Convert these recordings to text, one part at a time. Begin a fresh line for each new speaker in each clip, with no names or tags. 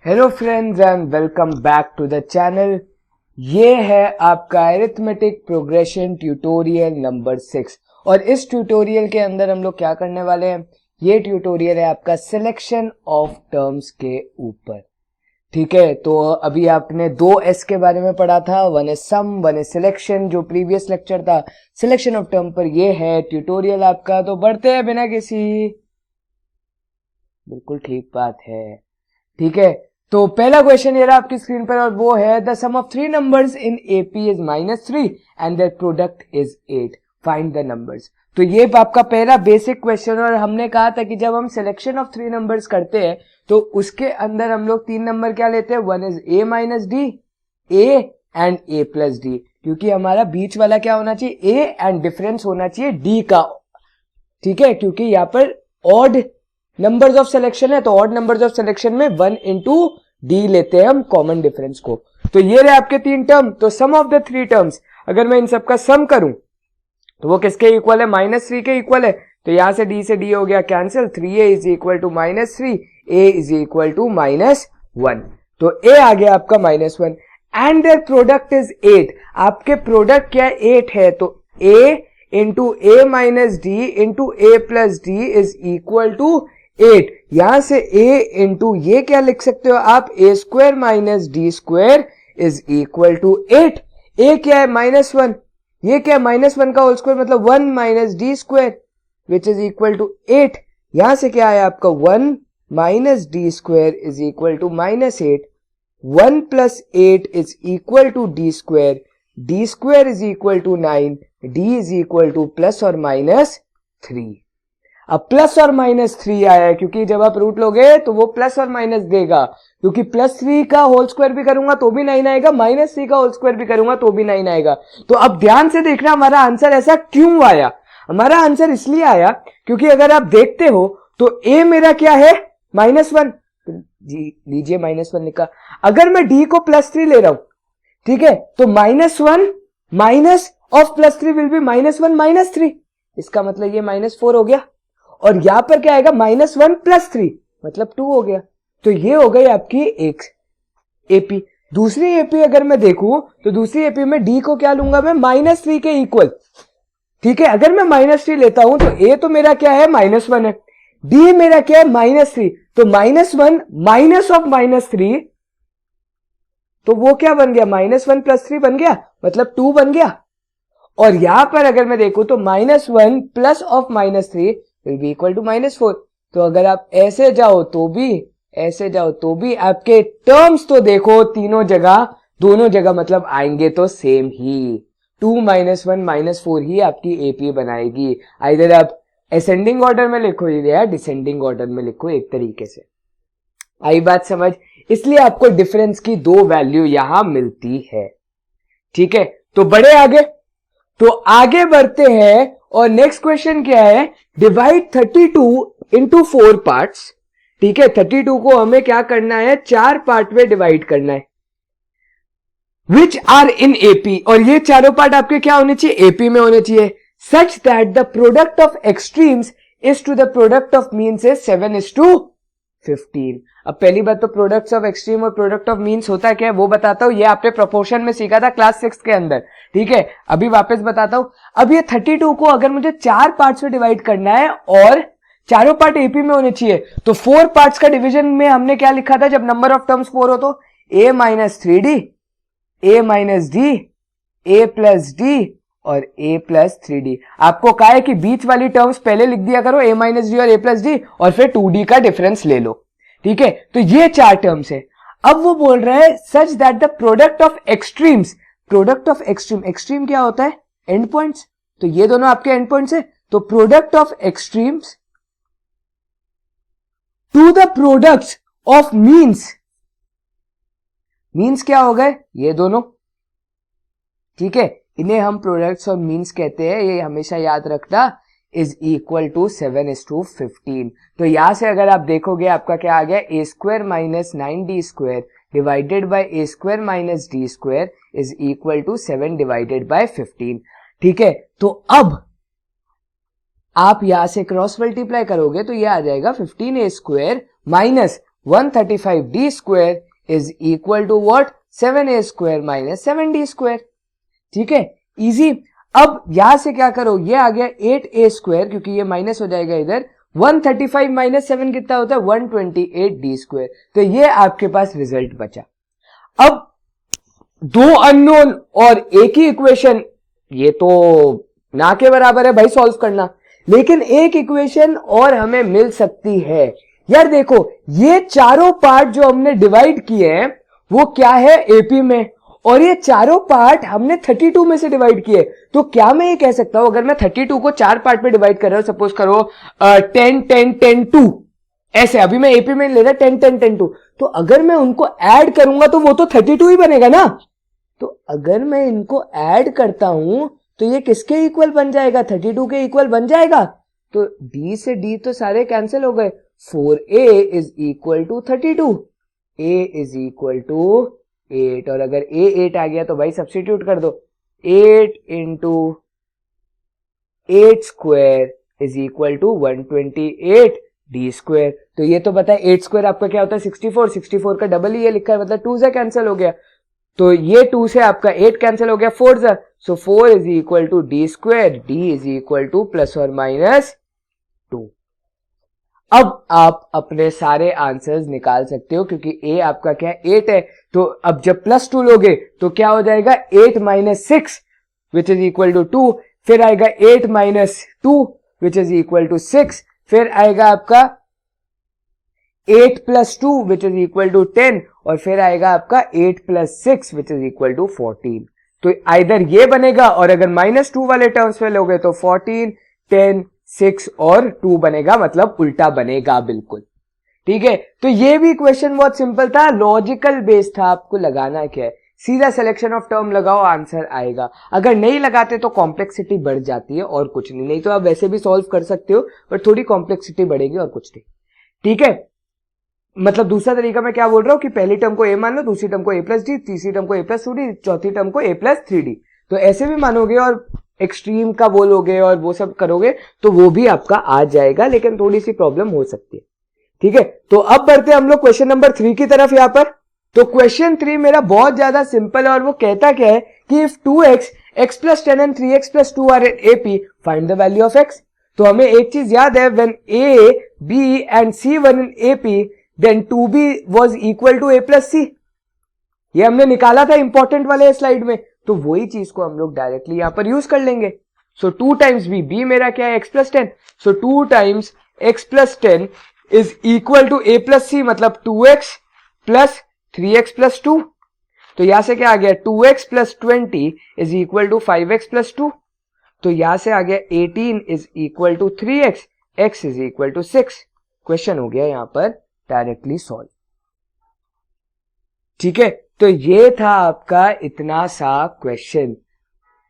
Hello friends and welcome back to the channel. ये है आपका अरिथमेटिक प्रोग्रेशन ट्यूटोरियल नंबर 6 और इस ट्यूटोरियल के अंदर हम लोग क्या करने वाले हैं, ये ट्यूटोरियल है आपका सिलेक्शन ऑफ टर्म्स के ऊपर। ठीक है, तो अभी आपने 2S के बारे में पढ़ा था, one is sum, one is selection, जो प्रीवियस लेक्चर था सिलेक्शन ऑफ टर्म पर। ये है ट्यूटोरियल आपका, तो बढ़ते हैं बिना किसी, बिल्कुल ठीक बात है। ठीक है, तो पहला क्वेश्चन ये रहा आपकी स्क्रीन पर और वो है the sum of 3 numbers in AP is -3 and their product is 8, find the numbers. तो ये आपका पहला बेसिक क्वेश्चन, और हमने कहा था कि जब हम सिलेक्शन ऑफ 3 नंबर्स करते हैं तो उसके अंदर हम लोग 3 नंबर क्या लेते हैं, one is a minus d, a and a plus D, क्योंकि हमारा बीच वाला क्या होना चाहिए, a एंड डिफरेंस होना चाहिए d का। ठीक है, क्योंकि यहाँ पर ऑड नंबर्स ऑफ सिलेक्शन है, तो ऑड नंबर्स ऑफ सिलेक्शन में 1 इंटू डी लेते हैं हम कॉमन डिफरेंस को। तो ये रहे आपके 3 टर्म। तो सम ऑफ द 3 टर्म्स, अगर मैं इन सबका सम करूं तो वो किसके इक्वल है, -3 के इक्वल है। तो यहां से d हो गया cancel, 3a is equal to -3, a is equal to -1, तो a आ गया आपका -1 एंड देयर प्रोडक्ट इज 8। आपके प्रोडक्ट क्या 8 है, तो a into a minus d into a plus d is equal to 8। यहां से a इंटू ये क्या लिख सकते हो आप, a square minus d square is equal to 8। a क्या है -1, ये क्या है -1 का होल स्क्वायर, मतलब 1 minus d square which is equal to 8। यहां से क्या है आपका 1 minus d square is equal to -8, 1 plus 8 is equal to d square is equal to 9, d is equal to plus और माइनस 3। अब प्लस और -3 आया है क्योंकि जब आप रूट लोगे तो वो प्लस और माइनस देगा, क्योंकि +3 का होल स्क्वायर भी करूंगा तो भी 9 आएगा, -3 का होल स्क्वायर भी करूंगा तो भी 9 आएगा। तो अब ध्यान से देखना हमारा आंसर ऐसा क्यों आया। हमारा आंसर इसलिए आया क्योंकि अगर आप देखते हो तो a मेरा क्या है -1, जी लीजिए -1 लिखा। अगर मैं d को +3 ले रहा हूं, ठीक है, तो -1 माइनस ऑफ +3 विल बी -1 -3, इसका मतलब ये -4 हो गया। और यहां पर क्या आएगा, -1 + 3 मतलब 2 हो गया। तो ये हो गई आपकी एक एपी। दूसरी एपी अगर मैं देखूं तो दूसरी एपी में डी को क्या लूंगा मैं, -3 के इक्वल। ठीक है, अगर मैं -3 लेता हूं तो ए तो मेरा क्या है -1 है, डी मेरा क्या है -3, तो -1 माइनस ऑफ -3, तो वो क्या बन गया, -1 + 3 बन गया, मतलब 2 बन गया। और यहां पर अगर मैं देखूं तो -1 plus of -3 will be equal to -4। तो अगर आप ऐसे जाओ तो भी, ऐसे जाओ तो भी आपके टर्म्स तो देखो तीनों जगह, दोनों जगह मतलब आएंगे तो सेम ही, 2 -1 -4 ही आपकी एपी बनाएगी। आइदर आप असेंडिंग ऑर्डर में लिखो या डिसेंडिंग ऑर्डर में लिखो, एक तरीके से। आई बात समझ, इसलिए आपको डिफरेंस की 2 वैल्यू यहां मिलती है। ठीक है, तो बड़े आगे, तो आगे बढ़ते हैं और नेक्स्ट क्वेश्चन क्या है, डिवाइड 32 इंटू 4 पार्ट्स। ठीक है, 32 को हमें क्या करना है, 4 पार्ट में डिवाइड करना है, विच आर इन एपी, और ये चारों पार्ट आपके क्या होने चाहिए, एपी में होने चाहिए, such that the product of extremes is to the product of means is 7:15। अब पहली बात तो प्रोडक्ट्स ऑफ एक्सट्रीम और प्रोडक्ट ऑफ मीन्स होता है क्या है वो बताता हूं, ये आपने प्रोपोर्शन में सीखा था क्लास 6 के अंदर। ठीक है, अभी वापस बताता हूं। अब ये 32 को अगर मुझे 4 पार्ट्स में डिवाइड करना है और चारों पार्ट एपी में होने चाहिए, तो 4 पार्ट्स का डिवीजन में हमने क्या लिखा था, जब नंबर ऑफ टर्म्स 4 हो तो a minus 3d, a minus d, a plus d और a प्लस 3d। आपको कहा है कि बीच वाली टर्म्स पहले लिख दिया करो, a माइनस डी और a प्लस डी, और फिर 2d का डिफरेंस ले लो। ठीक है, तो ये 4 टर्म्स है। अब वो बोल रहा है सच that the product of extremes, product of extreme, extreme क्या होता है, एंड पॉइंट्स, तो ये दोनों आपके एंड पॉइंट्स है। तो product of extremes to the products of means, means क्या हो गए, ये दोनों। ठीक है, इन्हें हम प्रोडक्ट्स ऑफ मीन्स कहते हैं, ये हमेशा याद रखना, इज इक्वल टू 7:15। तो यहां से अगर आप देखोगे आपका क्या आ गया, a square minus 9d square divided by a square minus d square is equal to 7 divided by 15। ठीक है, तो अब आप यहां से क्रॉस मल्टीप्लाई करोगे तो ये आ जाएगा 15a square minus 135d square is equal to what 7a square minus 7d square. ठीक है, इजी। अब यहां से क्या करो, ये आ गया 8a स्क्वायर, क्योंकि ये माइनस हो जाएगा इधर। 135 माइनस 7 कितना होता है 128d स्क्वायर। तो ये आपके पास रिजल्ट बचा। अब दो अननोन और एक ही इक्वेशन, ये तो ना के बराबर है भाई सॉल्व करना, लेकिन एक इक्वेशन और हमें मिल सकती है। यार देखो, ये चारों पार्ट जो हमने डिवाइड किए हैं वो क्या है एपी में, और ये चारों पार्ट हमने 32 में से डिवाइड किए। तो क्या मैं ये कह सकता हूं, अगर मैं 32 को 4 पार्ट में डिवाइड कर रहा हूं, सपोज करो 10 10 10 2, ऐसे अभी मैं एपी में ले रहा 10 10 10 2, तो अगर मैं उनको ऐड करूंगा तो वो तो 32 ही बनेगा ना। तो अगर मैं इनको ऐड करता हूं तो ये किसके इक्वल बन जाएगा 32 के इक्वल बन जाएगा। तो d से d तो सारे कैंसिल हो गए। 4a is equal to 32, a is equal to 8, और अगर a 8 आ गया तो भाई सब्स्टिट्यूट कर दो। 8 into 8 square is equal to 128 d square. तो ये तो बताए 8 स्क्वायर आपका क्या होता है 64, 64 का डबल ही ये लिखा है, मतलब 2 से कैंसिल हो गया। तो ये 2 से आपका 8 कैंसिल हो गया, 4 से, so 4 is equal to d square, d is equal to plus और माइनस 2। अब आप अपने सारे आंसर्स निकाल सकते हो, क्योंकि a आपका क्या है 8 है। तो अब जब +2 लोगे तो क्या हो जाएगा 8 minus 6 which is equal to 2, फिर आएगा 8 minus 2 which is equal to 6, फिर आएगा आपका 8 plus 2 which is equal to 10, और फिर आएगा आपका 8 plus 6 which is equal to 14। तो आइदर ये बनेगा, और अगर -2 वाले टर्म्स में लोगे तो 14 10 6 और 2 बनेगा, मतलब उल्टा बनेगा बिल्कुल। ठीक है, तो ये भी क्वेश्चन बहुत सिंपल था, लॉजिकल बेस्ड था। आपको लगाना क्या है, सीधा सिलेक्शन ऑफ टर्म लगाओ, आंसर आएगा। अगर नहीं लगाते तो कॉम्प्लेक्सिटी बढ़ जाती है और कुछ नहीं तो आप वैसे भी सॉल्व कर सकते हो, पर थोड़ी कॉम्प्लेक्सिटी बढ़ेगी और कुछ नहीं। ठीक है, मतलब दूसरा तरीका मैं क्या बोल रहा हूं कि पहली टर्म को a मान लो, दूसरी टर्म को a प्लस डी, तीसरी टर्म को a प्लस 2d, चौथी टर्म को a प्लस 3d। तो ऐसे भी मानोगे और एक्सट्रीम का बोलोगे और वो सब करोगे तो वो भी आपका आ जाएगा, लेकिन थोड़ी सी प्रॉब्लम हो सकती है। ठीक है, तो अब बढ़ते हम लोग क्वेश्चन नंबर 3 की तरफ। यहां पर तो क्वेश्चन 3 मेरा बहुत ज्यादा सिंपल है, और वो कहता क्या है कि if 2x, x plus 10 and 3x plus 2 are in AP, find the value of x। तो हमें एक चीज याद है, when a, b and c were in AP, then 2b was equal to a plus c। ये हमने निकाला था इंपॉर्टेंट वाले स्लाइड में, तो वही चीज को हम लोग डायरेक्टली यहां पर यूज कर लेंगे। सो 2 टाइम्स b मेरा क्या है x plus 10, so 2 times x plus 10 is equal to a plus c, मतलब 2x प्लस 3x प्लस 2। तो यहां से क्या आ गया 2x plus 20 is equal to 5x plus 2। तो यहां से आ गया 18 is equal to 3x, x is equal to 6। Question हो गया यहां पर डायरेक्टली सॉल्व। ठीक है, तो ये था आपका इतना सा question,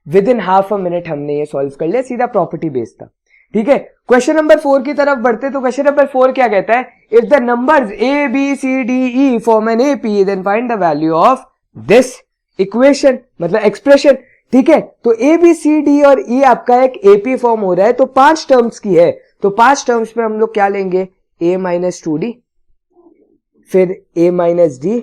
with in half a minute हमने ये सॉल्व कर लिया, सीधा प्रॉपर्टी बेस्ड था। ठीक है, क्वेश्चन नंबर 4 की तरफ बढ़ते। तो क्वेश्चन नंबर 4 क्या कहता है, if the numbers a b c d e form an AP, then find the value of this equation, मतलब एक्सप्रेशन। ठीक है, तो a b c d और e आपका एक AP फॉर्म हो रहा है, तो 5 टर्म्स की है, तो 5 टर्म्स में हम लोग क्या लेंगे a माइनस 2d, फिर a minus d,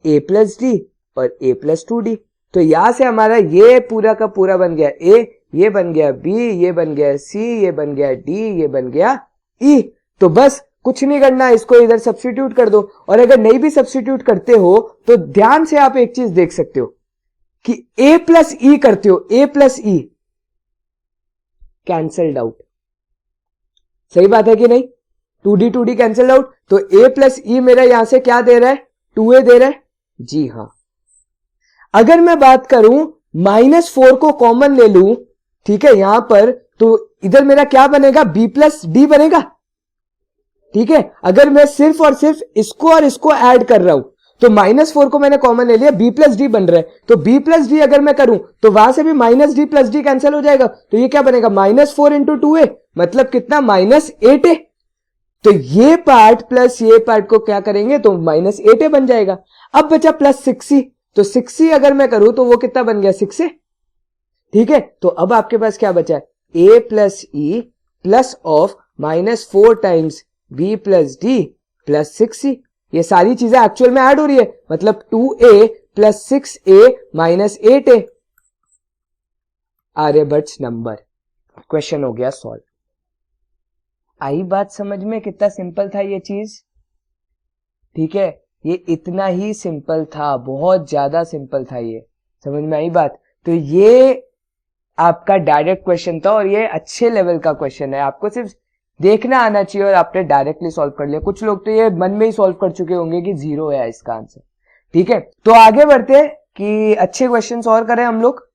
a plus D और a प्लस 2d। तो यहां से हमारा ये पूरा का पूरा बन गया a, ये बन गया b, ये बन गया c, ये बन गया d, ये बन गया e। तो बस कुछ नहीं करना, इसको इधर सब्स्टिट्यूट कर दो। और अगर नहीं भी सब्स्टिट्यूट करते हो तो ध्यान से आप एक चीज देख सकते हो कि a प्लस e करते हो, a plus e cancelled out. सही बात है कि नहीं, 2d कैंसल आउट। तो a प्लस e मेरा यहां से क्या दे रहा है 2a दे रहा है। जी हां, अगर मैं बात करूं -4 को कॉमन ले लूं, ठीक है यहां पर, तो इधर मेरा क्या बनेगा b प्लस डी बनेगा। ठीक है, अगर मैं सिर्फ और सिर्फ इसको और इसको ऐड कर रहा हूं तो -4 को मैंने कॉमन ले लिया, b प्लस डी बन रहा है। तो b प्लस डी अगर मैं करूं तो वहां से भी -d प्लस डी कैंसिल हो जाएगा, तो ये क्या बनेगा -4 इंटू 2a, मतलब कितना -8a। तो ये पार्ट प्लस ये पार्ट को क्या करेंगे तो -8a बन जाएगा। अब बचा प्लस 6c, तो 6c अगर मैं करूं तो वो कितना बन गया 6a। ठीक है, तो अब आपके पास क्या बचा है a plus e plus of -4 times b plus d plus 6c। ये सारी चीजें एक्चुअल में ऐड हो रही है, मतलब 2a plus 6a minus 8a, Aryabhatta number. Question हो गया सॉल्व। आई बात समझ में? कितना सिंपल था ये चीज, ठीक है, ये इतना ही सिंपल था, बहुत ज्यादा सिंपल था ये, समझ में आई बात? तो ये आपका डायरेक्ट क्वेश्चन था और ये अच्छे लेवल का क्वेश्चन है, आपको सिर्फ देखना आना चाहिए और आपने डायरेक्टली सॉल्व कर लिया। कुछ लोग तो ये मन में ही सॉल्व कर चुके होंगे कि 0 है इसका आंसर, ठीक है। तो आगे बढ़ते हैं कि अच्छे क्वेश्चंस और करें हम लोग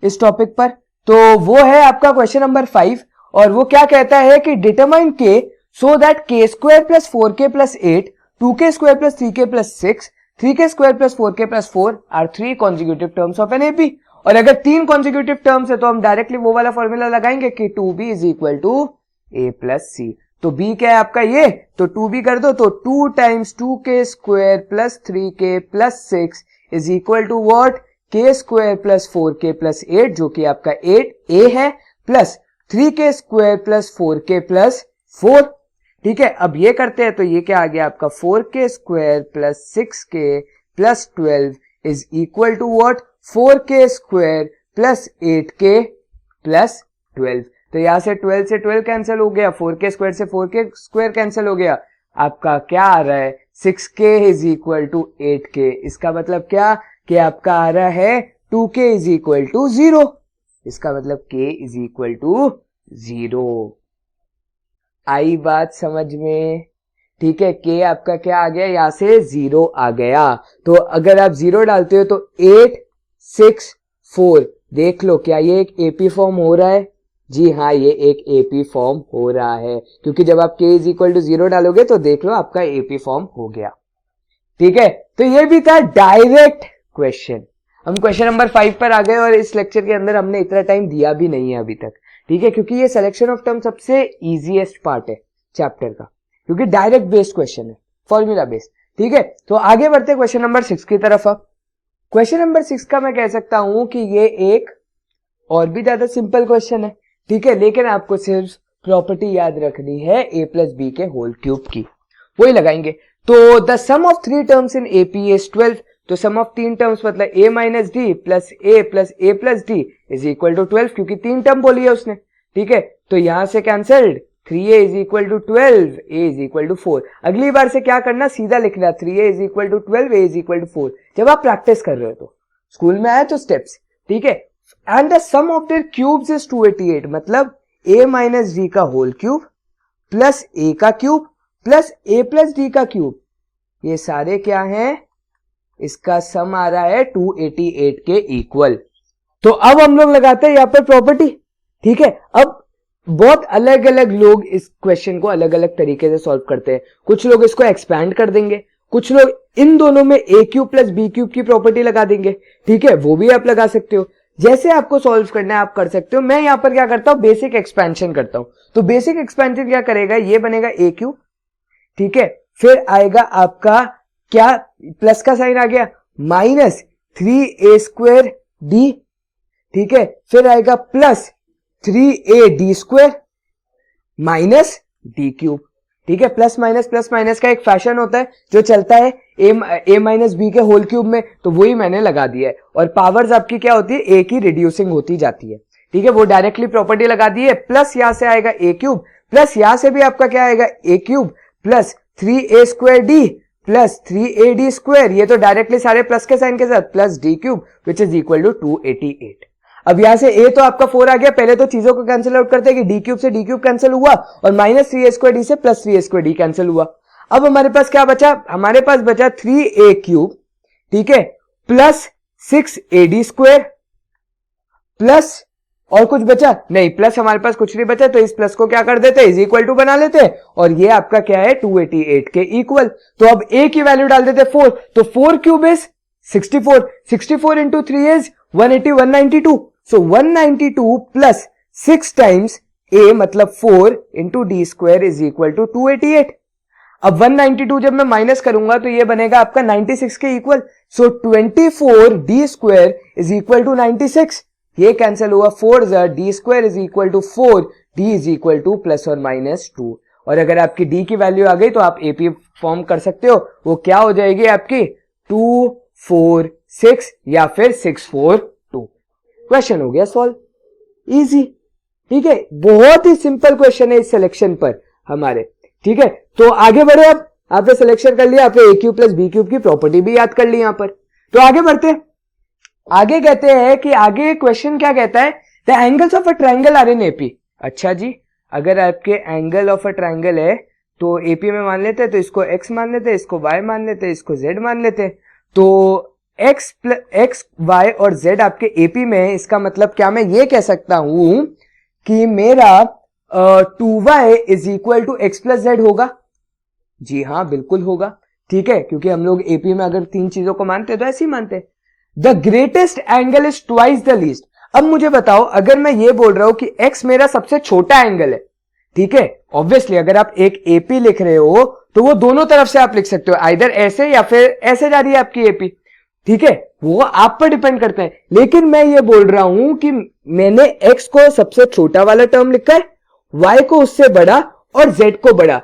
इस टॉपिक पर। तो वो है आपका क्वेश्चन नंबर 5 और वो क्या कहता है कि determine k so that k square plus 4k plus 8, 2k square plus 3k plus 6, 3k square plus 4k plus 4 are 3 consecutive terms of an AP. और अगर 3 कॉन्जिक्यूटिव टर्म्स है तो हम डायरेक्टली वो वाला फॉर्मूला लगाएंगे कि 2b is equal to a plus C. तो b क्या है आपका ये, तो 2b कर दो तो 2 times 2k square plus 3k plus 6 is equal to what, k square plus 4k plus 8 जो कि आपका 8a है, plus 3k square plus 4k plus 4, ठीक है। अब ये करते हैं तो ये क्या आ गया आपका 4k square plus 6k plus 12 is equal to what, 4k square plus 8k plus 12। तो यहां से 12 से 12 कैंसिल हो गया, 4k स्क्वायर से 4k स्क्वायर कैंसिल हो गया, आपका क्या आ रहा है 6k is equal to 8k। इसका मतलब क्या कि आपका आ रहा है 2k इज इक्वल टू 0, इसका मतलब k इज इक्वल टू 0। आई बात समझ में? ठीक है, k आपका क्या आ गया, यहां से 0 आ गया। तो अगर आप 0 डालते हो तो 8 6 4, देख लो क्या ये एक एपी फॉर्म हो रहा है? जी हाँ, ये एक एपी फॉर्म हो रहा है, क्योंकि जब आप k इज इक्वल टू 0 डालोगे तो देख लो आपका एपी फॉर्म हो गया, ठीक है। तो ये भी था डायरेक्ट क्वेश्चन। हम क्वेश्चन नंबर 5 पर आ गए और इस लेक्चर के अंदर हमने इतना टाइम दिया भी नहीं है अभी तक, ठीक है, क्योंकि ये सिलेक्शन ऑफ टर्म सबसे इजीएस्ट पार्ट है चैप्टर का, क्योंकि डायरेक्ट बेस्ड क्वेश्चन है, फॉर्मूला बेस्ड, ठीक है। तो आगे बढ़ते क्वेश्चन नंबर 6 की तरफ। अब क्वेश्चन नंबर 6 का मैं कह सकता हूं कि ये एक और भी ज्यादा सिंपल क्वेश्चन है, ठीक है, लेकिन आपको सिर्फ प्रॉपर्टी याद रखनी है a प्लस बी के होल क्यूब की, वही लगाएंगे। तो the sum of 3 terms in AP is 12, तो सम ऑफ 3 टर्म्स मतलब a minus D plus a plus d is equal to 12, क्योंकि 3 टर्म बोली है उसने, ठीक है। तो यहां से cancelled, 3a is equal to 12, a is equal to 4। अगली बार से क्या करना, सीधा लिखना 3a is equal to 12, a is equal to 4, जब आप प्रैक्टिस कर रहे हो तो स्कूल में आए तो स्टेप्स, ठीक है। And the sum of their cubes is 288, मतलब a माइनस डी का होल क्यूब प्लस a का cube plus a plus d का क्यूब, ये सारे क्या हैं, इसका सम आ रहा है 288 के इक्वल। तो अब हम लोग लगाते हैं यहां पर प्रॉपर्टी, ठीक है। अब बहुत अलग अलग लोग इस क्वेश्चन को अलग अलग तरीके से सॉल्व करते हैं, कुछ लोग इसको एक्सपैंड कर देंगे, कुछ लोग इन दोनों में a cube plus b cube की प्रॉपर्टी लगा देंगे, ठीक है, वो भी आप लगा सकते हो, जैसे आपको सॉल्व करना है आप कर सकते हो। मैं यहां पर क्या करता हूं, बेसिक एक्सपेंशन करता हूं। तो बेसिक एक्सपेंशन क्या करेगा, ये बनेगा a क्यूब, ठीक है, फिर आएगा आपका क्या, प्लस का साइन आ गया, माइनस 3a स्क्वायर डी, ठीक है, फिर आएगा plus 3a D square minus D cube, ठीक है। प्लस माइनस का एक फैशन होता है जो चलता है a माइनस बी के होल क्यूब में, तो वही मैंने लगा दिया है। और पावर्स आपकी क्या होती है, a की रिड्यूसिंग होती जाती है, ठीक है, वो डायरेक्टली प्रॉपर्टी लगा दी है। प्लस यहां से आएगा a क्यूब, प्लस यहां से भी आपका क्या आएगा a cube plus 3a square d plus 3ad square, ये तो डायरेक्टली सारे प्लस के साइन के साथ, plus d cube which is equal to 288। अब यहां से a तो आपका 4 आ गया, पहले तो चीजों को कैंसिल आउट करते हैं कि डी क्यूब से डी क्यूब कैंसिल हुआ और माइनस 3a स्क्वायर डी से plus 3a square D cancel हुआ। अब हमारे पास क्या बचा, हमारे पास बचा 3a क्यूब, ठीक है, प्लस 6ad स्क्वायर प्लस और कुछ बचा नहीं, प्लस हमारे पास कुछ नहीं बचा, तो इस प्लस को क्या कर देते हैं, इज इक्वल टू बना लेते हैं, और ये आपका क्या है 288 के इक्वल। तो अब a की वैल्यू डाल देते 4, तो 4 cube is 64, 64 into 3 is 180, 192, so 192 plus 6 times a मतलब 4 into d square is equal to 288। अब 192 जब मैं माइनस करूंगा तो ये बनेगा आपका 96 के equal, so 24 d square is equal to 96, ये कैंसिल हुआ, 4 d square is equal to 4, d is equal to plus और माइनस 2, और अगर आपकी डी की वैल्यू आ गई तो आप एपी फॉर्म कर सकते हो। वो क्या हो जाएगी आपकी 2 4 6 या फिर 6 4 2। क्वेश्चन हो गया सॉल्व, इजी। ठीक है, बहुत ही सिंपल क्वेश्चन है इस सिलेक्शन पर हमारे। ठीक है, तो आगे बढ़े। अब आपने सिलेक्शन कर लिया, आपने ए क्यूब प्लस बी क्यूब की प्रॉपर्टी भी याद कर ली यहां पर। तो आगे बढ़ते हैं। आगे कहते हैं कि आगे क्वेश्चन क्या कहता है, the angles of a triangle are in AP. अच्छा जी, अगर आपके एंगल ऑफ अ ट्राइंगल है तो एपी में मान लेते हैं, तो इसको एक्स मान लेते हैं, इसको वाई मान लेते हैं, इसको जेड मान लेते हैं। तो एक्स वाई और जेड आपके एपी में है। इसका मतलब क्या मैं ये कह सकता हूं कि मेरा 2y is equal to x plus z होगा। जी हाँ, बिल्कुल होगा। ठीक है, क्योंकि हम लोग एपी में अगर तीन चीजों को मानते हैं तो ऐसे ही मानते हैं। The greatest angle is twice the least. अब मुझे बताओ, अगर मैं ये बोल रहा हूं कि x मेरा सबसे छोटा एंगल है, ठीक है, ऑब्वियसली अगर आप एक एपी लिख रहे हो तो वो दोनों तरफ से आप लिख सकते हो, आइदर ऐसे या फिर ऐसे जा रही है आपकी एपी। ठीक है, वो आप पर डिपेंड करता है। लेकिन मैं ये बोल रहा हूं कि मैंने x को सबसे छोटा वाला टर्म लिखा है, y को उससे बड़ा और z को बड़ा।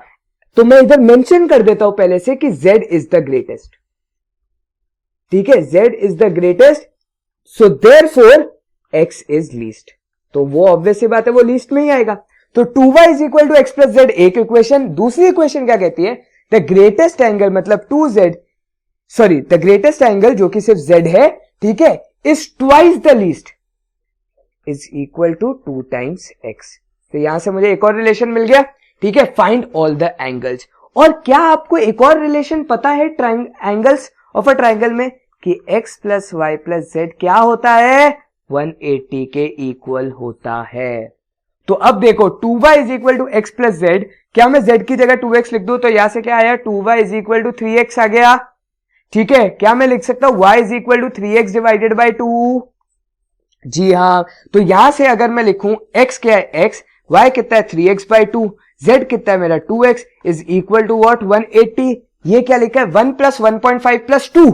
तो मैं इधर मेंशन कर देता हूं पहले से कि z इज द ग्रेटेस्ट। ठीक है, z is the greatest, so therefore x is least. तो वो ऑब्वियस सी बात है, वो लीस्ट में ही आएगा। तो 2y is equal to x plus z एक इक्वेशन। दूसरी इक्वेशन क्या कहती है, द ग्रेटेस्ट एंगल मतलब 2z, sorry the greatest angle जो कि सिर्फ z है, ठीक है, is twice the least is equal to 2 times x। तो यहां से मुझे एक और रिलेशन मिल गया। ठीक है, फाइंड ऑल द एंगल्स। और क्या आपको एक और रिलेशन पता है एंगल्स ऑफ अ ट्राइंगल में, कि x plus y plus z क्या होता है, 180 के इक्वल होता है। तो अब देखो 2y is equal to x plus z, क्या मैं z की जगह 2x लिख दूं तो यहां से क्या आया, 2y is equal to 3x आ गया। ठीक है, क्या मैं लिख सकता हूं y is equal to 3x divided by 2। जी हाँ, तो यहां से अगर मैं लिखूं x क्या है x, y कितना है 3x बाई 2, z कितना है मेरा 2x is equal to what 180। ये क्या लिखा है 1 प्लस 1.5 प्लस 2,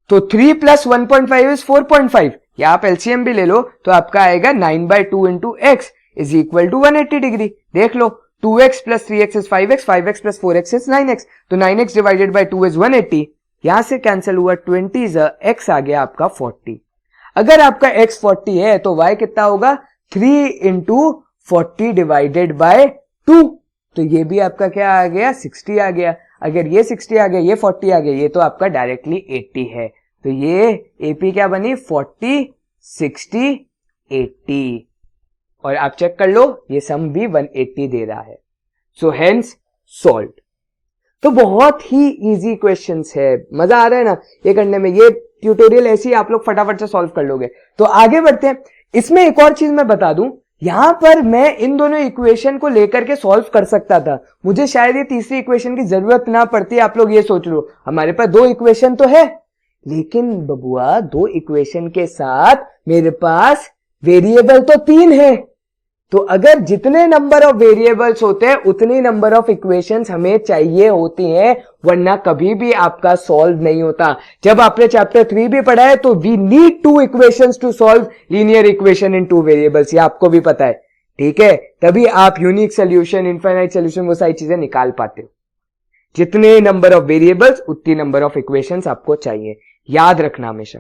तो 3 प्लस 1.5 इज 4.5। या आप एलसीएम भी ले लो तो आपका आएगा 9 by 2 into x is equal to 180 degree. देख लो 2x plus 3x is 5x, 5x plus 4x is 9x, तो 9x डिवाइडेड बाई 2 इज 180। यहां से कैंसिल हुआ 20, x आ गया आपका 40। अगर आपका x 40 है तो y कितना होगा 3 इंटू 40 डिवाइडेड बाय 2, तो ये भी आपका क्या आ गया 60 आ गया। अगर ये 60 आ गया, ये 40 आ गया, ये तो आपका डायरेक्टली 80 है। तो ये एपी क्या बनी 40 60 80, और आप चेक कर लो ये सम भी 180 दे रहा है। So hence solve. तो बहुत ही इजी क्वेश्चंस है, मजा आ रहा है ना ये करने में। ये ट्यूटोरियल ऐसे ही आप लोग फटाफट से सॉल्व कर लोगे। तो आगे बढ़ते हैं। इसमें एक और चीज मैं बता दूं, यहां पर मैं इन दोनों इक्वेशन को लेकर के सॉल्व कर सकता था, मुझे शायद ये तीसरी इक्वेशन की जरूरत ना पड़ती। आप लोग ये सोच लो हमारे पास 2 इक्वेशन तो है, लेकिन बबुआ 2 इक्वेशन के साथ मेरे पास वेरिएबल तो 3 है। तो अगर जितने नंबर ऑफ वेरिएबल्स होते हैं उतनी नंबर ऑफ इक्वेशंस हमें चाहिए होती हैं, वरना कभी भी आपका सॉल्व नहीं होता। जब आपने चैप्टर 3 भी पढ़ा है तो we need 2 equations to solve linear equation in 2 variables, ये आपको भी पता है। ठीक है, तभी आप यूनिक सोल्यूशन, इनफाइनाइट सोल्यूशन, वो सारी चीजें निकाल पाते हो। जितने नंबर ऑफ वेरिएबल्स उतनी नंबर ऑफ इक्वेशंस आपको चाहिए, याद रखना हमेशा।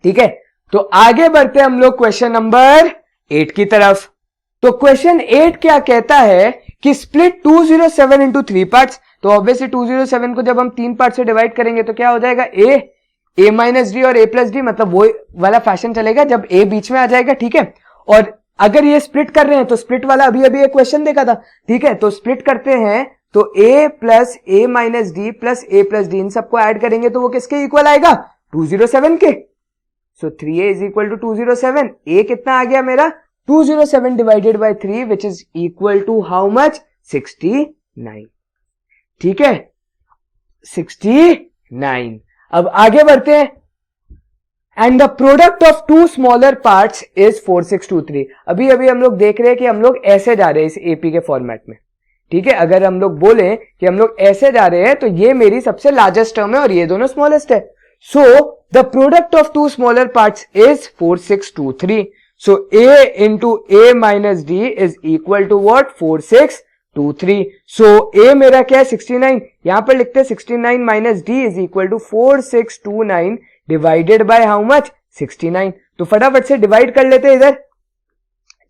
ठीक है, तो आगे बढ़ते हम लोग क्वेश्चन नंबर 8 की तरफ। तो क्वेश्चन 8 क्या कहता है कि स्प्लिट 207 इंटू 3 पार्ट्स। तो ऑब्वियसली 207 को जब हम 3 पार्ट से डिवाइड करेंगे तो क्या हो जाएगा a माइनस डी और a प्लस डी, मतलब वो वाला फैशन चलेगा जब a बीच में आ जाएगा। ठीक है, और अगर ये स्प्लिट कर रहे हैं तो स्प्लिट वाला अभी एक क्वेश्चन देखा था। ठीक है, तो स्प्लिट करते हैं तो a plus a minus D plus a plus D, इन सबको ऐड करेंगे तो वो किसके इक्वल आएगा 207 के। So 3a is equal to 207। a कितना आ गया मेरा 207 divided by 3 which is equal to how much 69। ठीक है, 69। अब आगे बढ़ते हैं। And the product of 2 smaller parts is 4623। अभी हम लोग देख रहे हैं कि हम लोग ऐसे जा रहे हैं इस एपी के फॉर्मेट में। ठीक है, अगर हम लोग बोले कि हम लोग ऐसे जा रहे हैं तो ये मेरी सबसे लार्जेस्ट टर्म है और ये दोनों स्मॉलेस्ट है। So the product of 2 smaller parts is 4623। So a into a minus d is equal to what 4623। 2 3। So a मेरा क्या है 69, यहां पर लिखते हैं 69 minus d is equal to 4629 divided by how much 69। तो फटाफट से डिवाइड कर लेते हैं इधर,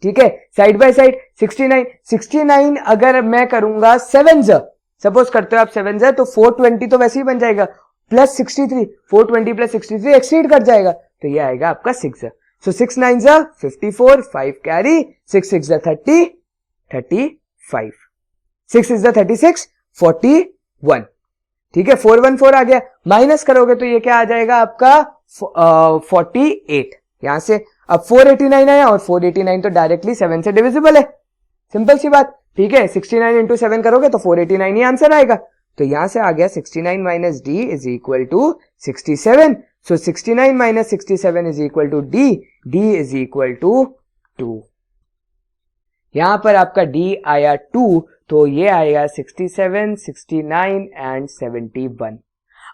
ठीक है, साइड बाय साइड। 69 अगर मैं करूंगा 7 सपोज करते हो आप 7 तो 420 तो वैसे ही बन जाएगा, प्लस 63, 420 प्लस 63 एक्सीड कर जाएगा, तो ये आएगा आपका 6। सो 6 9 54, 5 कैरी, 6 6 30, 35, 6 is 36, 41, ठीक है, 414 आ गया। माइनस करोगे तो ये क्या आ जाएगा आपका 48 यहां से। अब 489 आया और 489 तो डायरेक्टली 7 से डिविजिबल है, सिंपल सी बात, ठीक है। 69 इंटू 7 करोगे तो 489 ही आंसर आएगा। तो यहां से आ गया 69 minus d is equal to 67। So 69 minus 67 is equal to d, d is equal to 2। यहां पर आपका डी आया 2, तो ये आएगा 67, 69 एंड 71।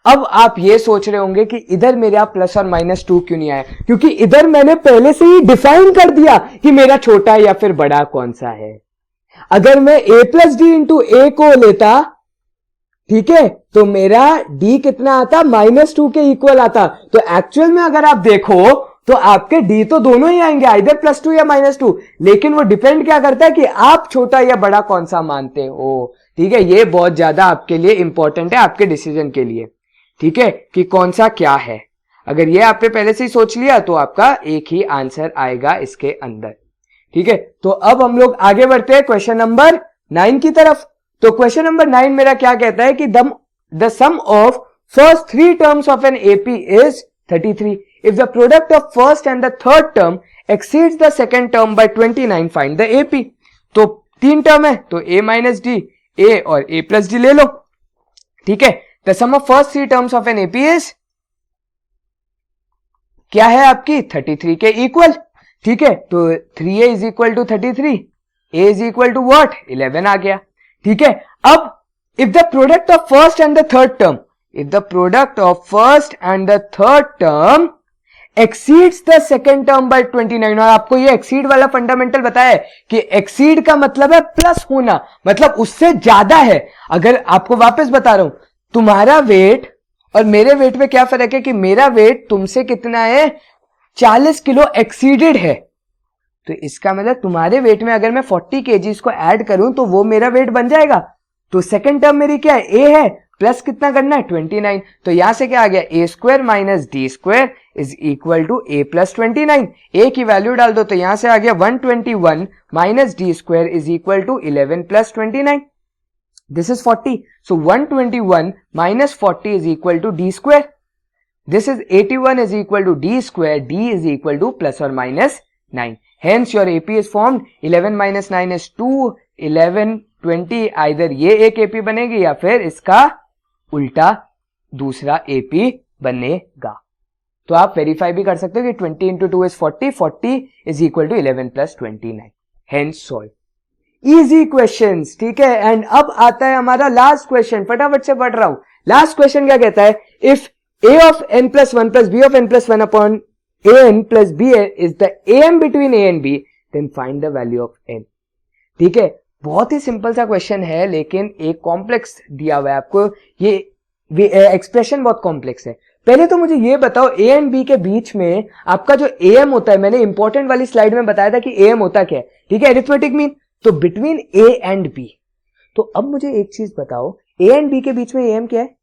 अब आप ये सोच रहे होंगे कि इधर मेरा प्लस और माइनस 2 क्यों नहीं आया, क्योंकि इधर मैंने पहले से ही डिफाइन कर दिया कि मेरा छोटा या फिर बड़ा कौन सा है। अगर मैं a प्लस डी इंटू ए को लेता, ठीक है, तो मेरा d कितना आता, -2 के इक्वल आता। तो एक्चुअल में अगर आप देखो तो आपके d तो दोनों ही आएंगे, आइदर +2 या -2, लेकिन वो डिपेंड क्या करता है कि आप छोटा या बड़ा कौन सा मानते हो, ठीक है। ये बहुत ज्यादा आपके लिए इंपॉर्टेंट है, आपके डिसीजन के लिए, ठीक है, कि कौन सा क्या है। अगर ये आपने पहले से ही सोच लिया तो आपका एक ही आंसर आएगा इसके अंदर, ठीक है। तो अब हम लोग आगे बढ़ते हैं क्वेश्चन नंबर 9 की तरफ। तो क्वेश्चन नंबर 9 मेरा क्या कहता है कि the sum of first 3 terms of an AP is 33। If the product of first and the third term exceeds the second term by 29, find the AP. तो 3 टर्म है तो a माइनस डी, a और a plus d ले लो, ठीक है। The sum of first 3 terms of an AP is क्या है आपकी 33 के इक्वल, ठीक है। तो 3a is equal to 33, a is equal to what 11 आ गया, ठीक है। अब if the product of first and the third term, if the product of first and the third term exceeds the second term by 29, और आपको ये exceed वाला fundamental बताया है कि एक्सीड का मतलब है प्लस होना, मतलब उससे ज्यादा है। अगर आपको वापस बता रहा हूं, तुम्हारा वेट और मेरे वेट में क्या फर्क है कि मेरा वेट तुमसे कितना है 40 किलो एक्सीडेड है, तो इसका मतलब तुम्हारे वेट में अगर मैं 40 केजीज को ऐड करूं तो वो मेरा वेट बन जाएगा। तो सेकंड टर्म मेरी क्या है a है, प्लस कितना करना है 29, तो यहां से क्या आ गया a square minus d square is equal to a plus 29। a की वैल्यू डाल दो तो यहां से आ गया 121 minus d square is equal to 11 plus 29, this is 40। सो 121 minus 40 is equal to d square, this is 81 is equal to d square, d is equal to plus और minus 9। Hence your AP is formed, 11 minus 9 is 2, 11, 20, either ये एक AP बनेगी या फिर इसका उल्टा दूसरा AP बनेगा। तो आप वेरीफाई भी कर सकते हो कि 20 into 2 is 40, 40 is equal to 11 plus 29, hence solve. Easy questions, ठीक है। एंड अब आता है हमारा लास्ट क्वेश्चन, फटाफट से पढ़ रहा हूं। लास्ट क्वेश्चन क्या कहता है, if a of n plus 1 plus b of n plus 1 upon an plus b is the am between a and b, then find the value of n, ठीक है। बहुत ही सिंपल सा क्वेश्चन है, लेकिन एक कॉम्प्लेक्स दिया हुआ है आपको, ये एक्सप्रेशन बहुत कॉम्प्लेक्स है। पहले तो मुझे ये बताओ a एंड b के बीच में आपका जो am होता है, मैंने इंपॉर्टेंट वाली स्लाइड में बताया था कि am होता क्या है, ठीक है, एरिथमेटिक मीन। तो बिटवीन a एंड b, तो अब मुझे एक चीज बताओ, a एंड b के बीच में am क्या है,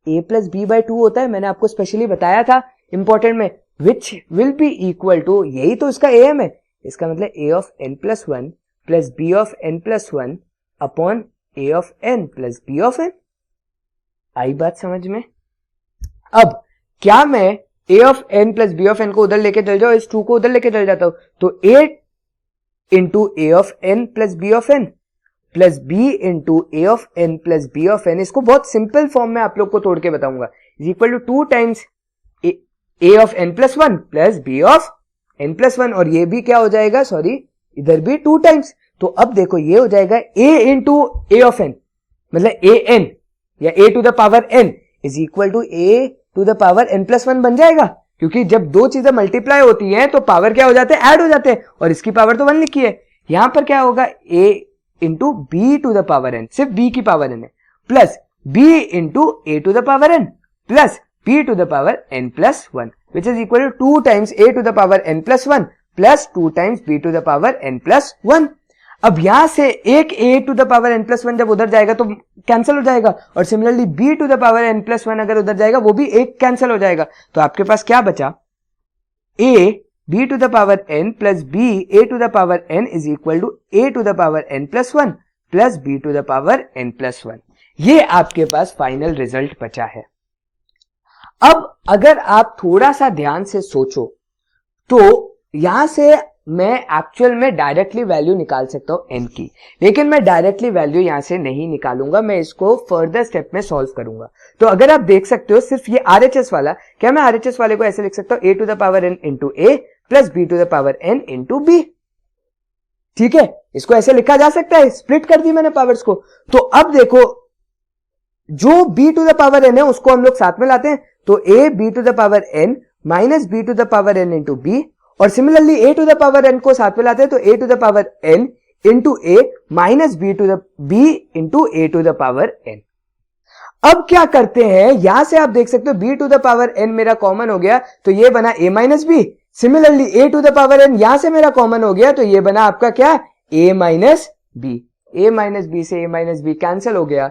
a प्लस b बाय 2 होता है, मैंने आपको स्पेशली बताया था इंपॉर्टेंट में, which will be equal to, यही तो इसका am है, इसका मतलब a of n plus 1 plus b of n plus 1 upon a of n plus b of n। आई बात समझ में? अब क्या मैं a of n plus b of n को उधर लेके चल जाओ, इस 2 को उधर लेके चल जाता हूं, तो a into a of n plus b of n plus b into a of n plus b of n, इसको बहुत सिंपल फॉर्म में आप लोग को तोड़ के बताऊंगा, is equal to 2 times a of n plus 1 plus b of n plus 1, और ये भी क्या हो जाएगा, सॉरी इधर भी 2 टाइम्स। तो अब देखो ये हो जाएगा a into a of n, मतलब a n या a to the power n is equal to a to the power n plus 1 बन जाएगा, क्योंकि जब दो चीजें मल्टीप्लाई होती हैं तो पावर क्या हो जाते हैं, ऐड हो जाते हैं, और इसकी पावर तो 1 लिखी है। यहां पर क्या होगा, a into B to the power N, सिर्फ बी की पावर एन है, plus B into A to the power N plus B to the power N plus one, which is equal to 2 times A to the power N plus one plus 2 times B to the power N plus one. अब यहां से एक A to the power N plus one जब उधर जाएगा तो cancel हो जाएगा, और similarly b to the power N plus one अगर उधर जाएगा वो भी एक कैंसिल हो जाएगा। तो आपके पास क्या बचा, a b to the power N plus b a to the power n is equal to a to the power N plus one plus B to the power N plus one. ये आपके पास final result बचा है। अब अगर आप थोड़ा सा ध्यान से सोचो तो यहां से मैं एक्चुअल में डायरेक्टली वैल्यू निकाल सकता हूं n की, लेकिन मैं डायरेक्टली वैल्यू यहां से नहीं निकालूंगा, मैं इसको फर्दर स्टेप में सॉल्व करूंगा। तो अगर आप देख सकते हो सिर्फ ये RHS वाला, क्या मैं RHS वाले को ऐसे लिख सकता हूं a to the power n into a plus B to the power n into b, ठीक है, इसको ऐसे लिखा जा सकता है, स्प्लिट कर दी मैंने पावर्स को। तो अब देखो जो b to the power n है उसको हम लोग साथ में लाते हैं, तो a b to the power n minus b to the power n into B, और similarly a to the power n को साथ में लाते हैं तो a to the power n into A minus b to the b into a to the power n। अब क्या करते हैं, यहां से आप देख सकते हो b to the power n मेरा कॉमन हो गया तो ये बना a minus b, similarly a to the power n यहां से मेरा कॉमन हो गया तो ये बना आपका क्या, a minus b, a minus b से a माइनस बी कैंसिल हो गया।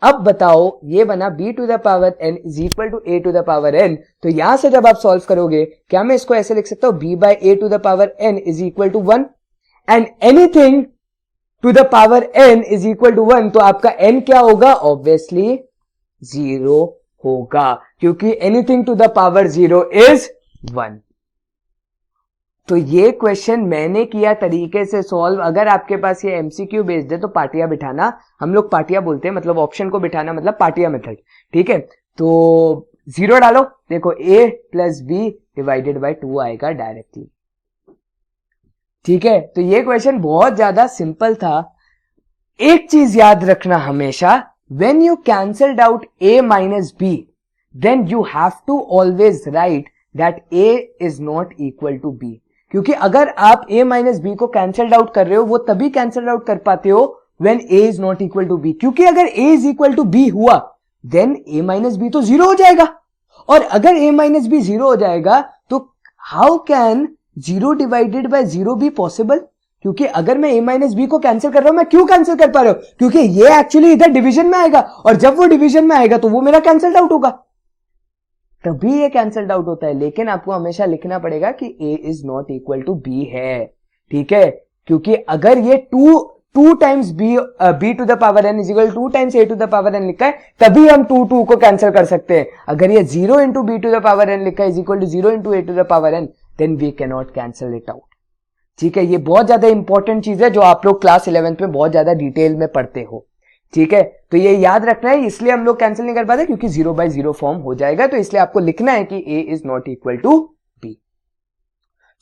अब बताओ ये बना b to the power n is equal to a to the power n, तो यहां से जब आप सॉल्व करोगे क्या मैं इसको ऐसे लिख सकता हूं, b by a to the power n is equal to 1 and anything to the power n is equal to 1, तो आपका n क्या होगा, ऑब्वियसली 0 होगा, क्योंकि anything to the power 0 is 1। तो ये क्वेश्चन मैंने किया तरीके से सॉल्व। अगर आपके पास ये एमसीक्यू बेस्ड है तो पाटिया बिठाना, हम लोग पाटिया बोलते हैं, मतलब ऑप्शन को बिठाना मतलब पाटिया मेथड, ठीक है। तो 0 डालो, देखो a plus b divided by 2 आएगा डायरेक्टली, ठीक है। तो ये क्वेश्चन बहुत ज्यादा सिंपल था। एक चीज याद रखना हमेशा, when you cancelled out a minus b then you have to always write that a is not equal to b, क्योंकि अगर आप a माइनस बी को कैंसल्ड आउट कर रहे हो वो तभी कैंसल्ड आउट कर पाते हो when a is not equal to b, क्योंकि अगर a is equal to b हुआ देन a माइनस बी तो 0 हो जाएगा, और अगर a माइनस बी 0 हो जाएगा तो how can 0 divided by 0 be possible, क्योंकि अगर मैं a माइनस बी को कैंसिल कर रहा हूं, मैं क्यों कैंसिल कर पा रहा हूं, क्योंकि ये एक्चुअली इधर डिवीजन में आएगा, और जब वो डिवीजन में आएगा तो वो मेरा कैंसल्ड आउट होगा, तभी ये कैंसल्ड आउट होता है। लेकिन आपको हमेशा लिखना पड़ेगा कि a is not equal to b है, ठीक है, क्योंकि अगर ये 2 times b to the power n is equal 2 times a to the power n लिखा है तभी हम 2 को कैंसिल कर सकते हैं। अगर ये 0 into b to the power n लिखा है is equal to 0 into a to the power n, then we can not cancel it out, ठीक है। ये बहुत ज्यादा इंपॉर्टेंट चीज है जो आप लोग क्लास 11th में बहुत ज्यादा डिटेल में पढ़ते हो, ठीक है। तो ये याद रखना है, इसलिए हम लोग कैंसिल नहीं कर पाते क्योंकि 0 बाय 0 फॉर्म हो जाएगा, तो इसलिए आपको लिखना है कि a is not equal to b।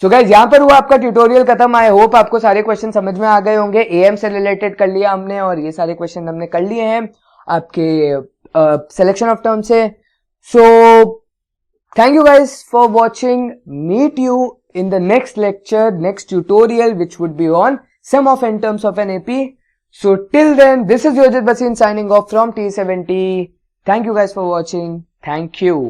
So guys यहां पर हुआ आपका ट्यूटोरियल खत्म। आई होप आपको सारे क्वेश्चन समझ में आ गए होंगे, am से रिलेटेड कर लिया हमने और ये सारे क्वेश्चन हमने कर लिए हैं आपके सिलेक्शन ऑफ टर्म से। So thank you guys for watching, meet you in the next lecture, next tutorial, which would be on sum of n terms of an AP. So till then, this is Yojit Basin signing off from T70. Thank you guys for watching. Thank you.